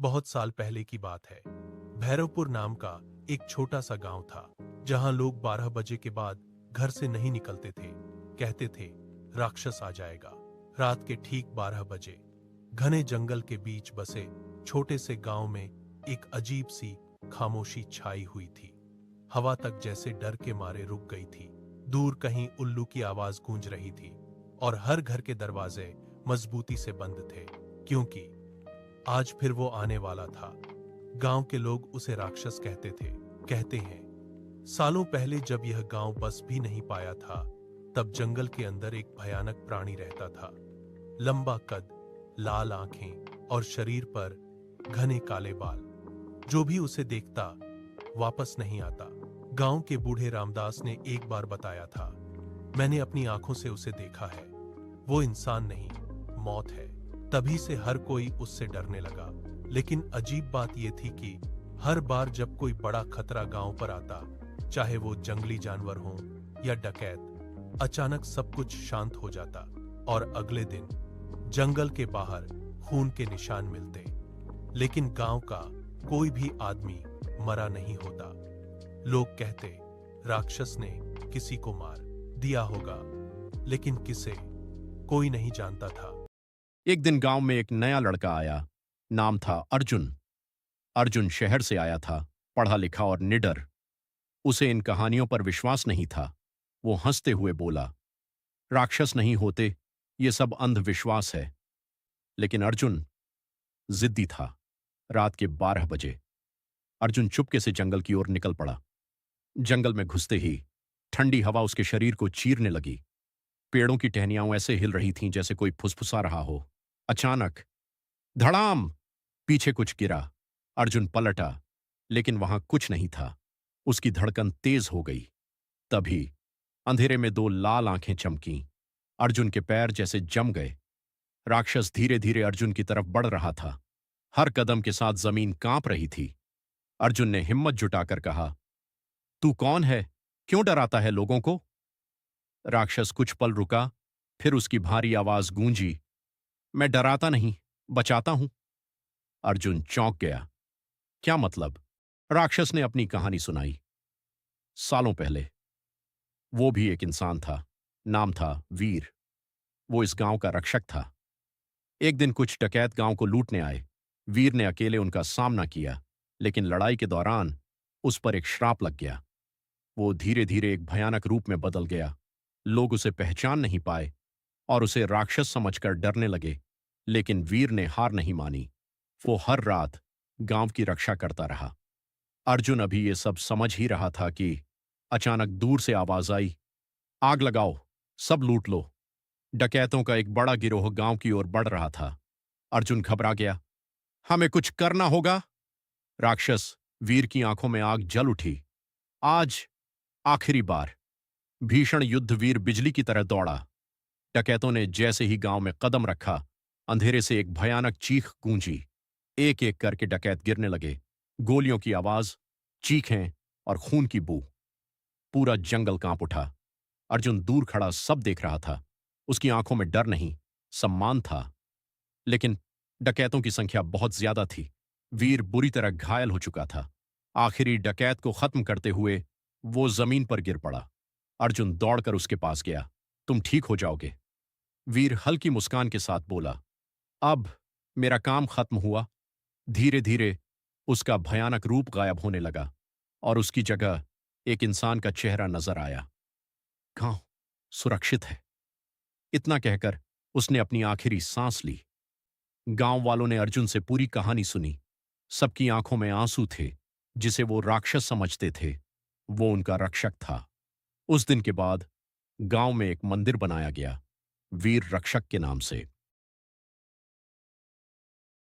बहुत साल पहले की बात है। भैरवपुर नाम का एक छोटा सा गांव था, जहां लोग 12 बजे के बाद घर से नहीं निकलते थे। कहते थे राक्षस आ जाएगा। रात के ठीक 12 बजे घने जंगल के बीच बसे छोटे से गांव में एक अजीब सी खामोशी छाई हुई थी। हवा तक जैसे डर के मारे रुक गई थी। दूर कहीं उल्लू की आवाज गूंज रही थी और हर घर के दरवाजे मजबूती से बंद थे, क्योंकि आज फिर वो आने वाला था। गांव के लोग उसे राक्षस कहते थे। कहते हैं सालों पहले जब यह गांव बस भी नहीं पाया था, तब जंगल के अंदर एक भयानक प्राणी रहता था। लंबा कद, लाल आंखें और शरीर पर घने काले बाल। जो भी उसे देखता वापस नहीं आता। गांव के बूढ़े रामदास ने एक बार बताया था, मैंने अपनी आंखों से उसे देखा है। वो इंसान नहीं, मौत है। तभी से हर कोई उससे डरने लगा। लेकिन अजीब बात यह थी कि हर बार जब कोई बड़ा खतरा गांव पर आता, चाहे वो जंगली जानवर हो या डकैत, अचानक सब कुछ शांत हो जाता और अगले दिन जंगल के बाहर खून के निशान मिलते। लेकिन गांव का कोई भी आदमी मरा नहीं होता। लोग कहते राक्षस ने किसी को मार दिया होगा, लेकिन किसे, कोई नहीं जानता था। एक दिन गांव में एक नया लड़का आया। नाम था अर्जुन। अर्जुन शहर से आया था, पढ़ा लिखा और निडर। उसे इन कहानियों पर विश्वास नहीं था। वो हंसते हुए बोला, राक्षस नहीं होते, ये सब अंधविश्वास है। लेकिन अर्जुन जिद्दी था। रात के 12 बजे अर्जुन चुपके से जंगल की ओर निकल पड़ा। जंगल में घुसते ही ठंडी हवा उसके शरीर को चीरने लगी। पेड़ों की टहनियां ऐसे हिल रही थीं जैसे कोई फुसफुसा रहा हो। अचानक धड़ाम, पीछे कुछ गिरा। अर्जुन पलटा, लेकिन वहां कुछ नहीं था। उसकी धड़कन तेज हो गई। तभी अंधेरे में दो लाल आंखें चमकीं। अर्जुन के पैर जैसे जम गए। राक्षस धीरे धीरे अर्जुन की तरफ बढ़ रहा था। हर कदम के साथ जमीन कांप रही थी। अर्जुन ने हिम्मत जुटाकर कहा, तू कौन है? क्यों डराता है लोगों को? राक्षस कुछ पल रुका, फिर उसकी भारी आवाज गूंजी, मैं डराता नहीं, बचाता हूं। अर्जुन चौंक गया। क्या मतलब? राक्षस ने अपनी कहानी सुनाई। सालों पहले वो भी एक इंसान था। नाम था वीर। वो इस गांव का रक्षक था। एक दिन कुछ डकैत गांव को लूटने आए। वीर ने अकेले उनका सामना किया, लेकिन लड़ाई के दौरान उस पर एक श्राप लग गया। वो धीरे धीरे एक भयानक रूप में बदल गया। लोग उसे पहचान नहीं पाए और उसे राक्षस समझकर डरने लगे। लेकिन वीर ने हार नहीं मानी। वो हर रात गांव की रक्षा करता रहा। अर्जुन अभी ये सब समझ ही रहा था कि अचानक दूर से आवाज आई, आग लगाओ, सब लूट लो। डकैतों का एक बड़ा गिरोह गांव की ओर बढ़ रहा था। अर्जुन घबरा गया। हमें कुछ करना होगा। राक्षस वीर की आंखों में आग जल उठी। आज आखिरी बार। भीषण युद्ध वीर बिजली की तरह दौड़ा। डकैतों ने जैसे ही गांव में कदम रखा, अंधेरे से एक भयानक चीख गूंजी। एक एक करके डकैत गिरने लगे। गोलियों की आवाज, चीखें और खून की बू। पूरा जंगल कांप उठा। अर्जुन दूर खड़ा सब देख रहा था। उसकी आंखों में डर नहीं, सम्मान था। लेकिन डकैतों की संख्या बहुत ज्यादा थी। वीर बुरी तरह घायल हो चुका था। आखिरी डकैत को खत्म करते हुए वो जमीन पर गिर पड़ा। अर्जुन दौड़कर उसके पास गया। तुम ठीक हो जाओगे। वीर हल्की मुस्कान के साथ बोला, अब मेरा काम खत्म हुआ। धीरे धीरे उसका भयानक रूप गायब होने लगा और उसकी जगह एक इंसान का चेहरा नजर आया। गांव सुरक्षित है, इतना कहकर उसने अपनी आखिरी सांस ली। गांव वालों ने अर्जुन से पूरी कहानी सुनी। सबकी आंखों में आंसू थे। जिसे वो राक्षस समझते थे, वो उनका रक्षक था। उस दिन के बाद गांव में एक मंदिर बनाया गया, वीर रक्षक के नाम से।